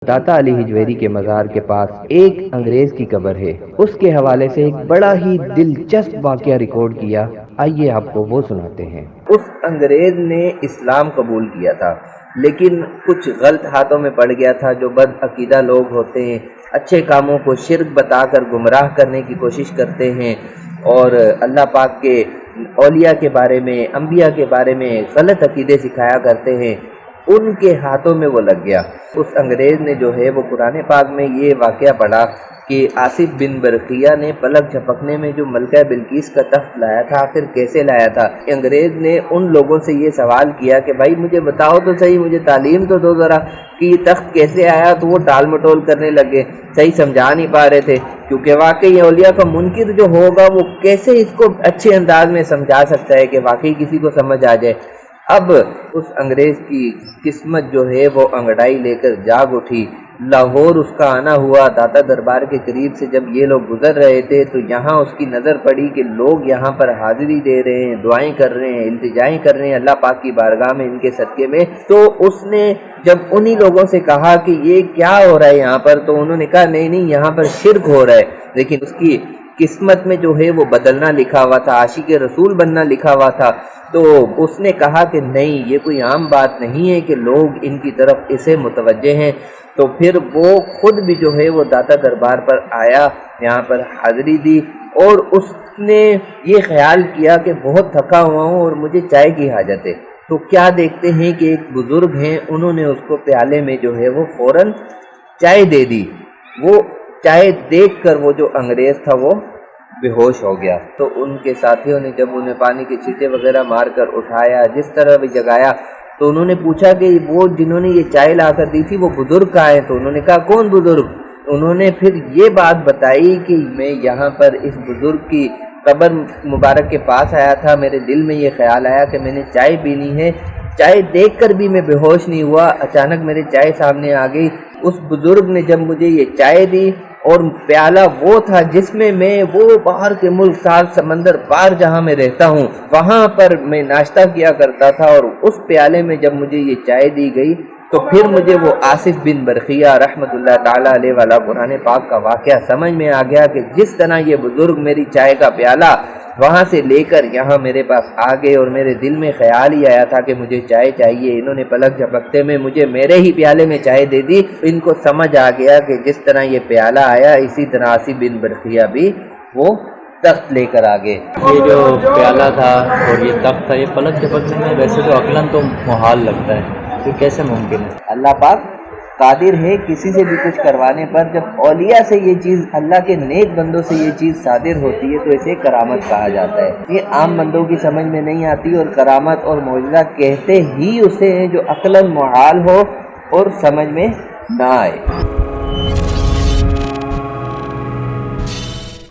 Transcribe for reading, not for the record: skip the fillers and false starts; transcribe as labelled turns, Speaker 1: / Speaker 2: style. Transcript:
Speaker 1: داتا علی ہجویری کے مزار کے پاس ایک انگریز کی قبر ہے۔ اس کے حوالے سے ایک بڑا ہی دلچسپ واقعہ ریکارڈ کیا، آئیے آپ کو وہ سناتے ہیں۔ اس انگریز نے اسلام قبول کیا تھا، لیکن کچھ غلط ہاتھوں میں پڑ گیا تھا۔ جو بد عقیدہ لوگ ہوتے ہیں، اچھے کاموں کو شرک بتا کر گمراہ کرنے کی کوشش کرتے ہیں اور اللہ پاک کے اولیاء کے بارے میں، انبیاء کے بارے میں غلط عقیدے سکھایا کرتے ہیں، ان کے ہاتھوں میں وہ لگ گیا۔ اس انگریز نے جو ہے وہ قرآن پاک میں یہ واقعہ پڑھا کہ آصف بن برقیہ نے پلک جھپکنے میں جو ملکہ بلقیس کا تخت لایا تھا، آخر کیسے لایا تھا؟ انگریز نے ان لوگوں سے یہ سوال کیا کہ بھائی مجھے بتاؤ تو صحیح، مجھے تعلیم تو دو ذرا کہ یہ تخت کیسے آیا۔ تو وہ ٹال مٹول کرنے لگے، صحیح سمجھا نہیں پا رہے تھے، کیونکہ واقعی اولیاء کا منکر جو ہوگا وہ کیسے اس کو اچھے انداز میں سمجھا سکتا ہے کہ واقعی کسی کو سمجھ آ جائے۔ اب اس انگریز کی قسمت جو ہے وہ انگڑائی لے کر جاگ اٹھی۔ لاہور اس کا آنا ہوا۔ داتا دربار کے قریب سے جب یہ لوگ گزر رہے تھے تو یہاں اس کی نظر پڑی کہ لوگ یہاں پر حاضری دے رہے ہیں، دعائیں کر رہے ہیں، التجائیں کر رہے ہیں اللہ پاک کی بارگاہ میں ان کے صدقے میں۔ تو اس نے جب انہی لوگوں سے کہا کہ یہ کیا ہو رہا ہے یہاں پر، تو انہوں نے کہا نہیں نہیں یہاں پر شرک ہو رہا ہے، لیکن اس کی قسمت میں جو ہے وہ بدلنا لکھا ہوا تھا، عاشق رسول بننا لکھا ہوا تھا۔ تو اس نے کہا کہ نہیں، یہ کوئی عام بات نہیں ہے کہ لوگ ان کی طرف اسے متوجہ ہیں۔ تو پھر وہ خود بھی جو ہے وہ داتا دربار پر آیا، یہاں پر حاضری دی، اور اس نے یہ خیال کیا کہ بہت تھکا ہوا ہوں اور مجھے چائے کی حاجت ہے۔ تو کیا دیکھتے ہیں کہ ایک بزرگ ہیں، انہوں نے اس کو پیالے میں جو ہے وہ فوراً چائے دے دی۔ وہ چائے دیکھ کر وہ جو انگریز تھا وہ بے ہوش ہو گیا۔ تو ان کے ساتھیوں نے جب انہیں پانی کے چھینٹے وغیرہ مار کر اٹھایا، جس طرح بھی جگایا، تو انہوں نے پوچھا کہ وہ جنہوں نے یہ چائے لا کر دی تھی وہ بزرگ کہاں ہیں؟ تو انہوں نے کہا کون بزرگ؟ انہوں نے پھر یہ بات بتائی کہ میں یہاں پر اس بزرگ کی قبر مبارک کے پاس آیا تھا، میرے دل میں یہ خیال آیا کہ میں نے چائے پینی ہے، چائے دیکھ کر بھی میں بے ہوش نہیں ہوا، اچانک میرے چائے سامنے آ گئی۔ اس بزرگ نے جب مجھے یہ چائے دی، اور پیالہ وہ تھا جس میں وہ باہر کے ملک سات سمندر پار جہاں میں رہتا ہوں وہاں پر میں ناشتہ کیا کرتا تھا، اور اس پیالے میں جب مجھے یہ چائے دی گئی تو پھر مجھے وہ آصف بن برقیہ رحمۃ اللہ تعالیٰ علیہ والا قرآن پاک کا واقعہ سمجھ میں آ گیا کہ جس طرح یہ بزرگ میری چائے کا پیالہ وہاں سے لے کر یہاں میرے پاس آ گئے، اور میرے دل میں خیال ہی آیا تھا کہ مجھے چائے چاہیے، انہوں نے پلک جھپکتے میں مجھے میرے ہی پیالے میں چائے دے دی۔ ان کو سمجھ آ گیا کہ جس طرح یہ پیالہ آیا اسی طرح آصف بن برقیہ بھی وہ تخت لے کر آگے۔
Speaker 2: یہ جو پیالہ تھا اور یہ تخت تھا، یہ پلک جھپکنے میں ویسے تو عقلاً تو محال لگتا ہے، تو کیسے ممکن ہے؟
Speaker 1: اللہ پاک قادر ہے کسی سے بھی کچھ کروانے پر۔ جب اولیاء سے یہ چیز، اللہ کے نیک بندوں سے یہ چیز صادر ہوتی ہے تو اسے کرامت کہا جاتا ہے۔ یہ عام بندوں کی سمجھ میں نہیں آتی، اور کرامت اور معجزہ کہتے ہی اسے ہیں جو عقلاً محال ہو اور سمجھ میں نہ آئے۔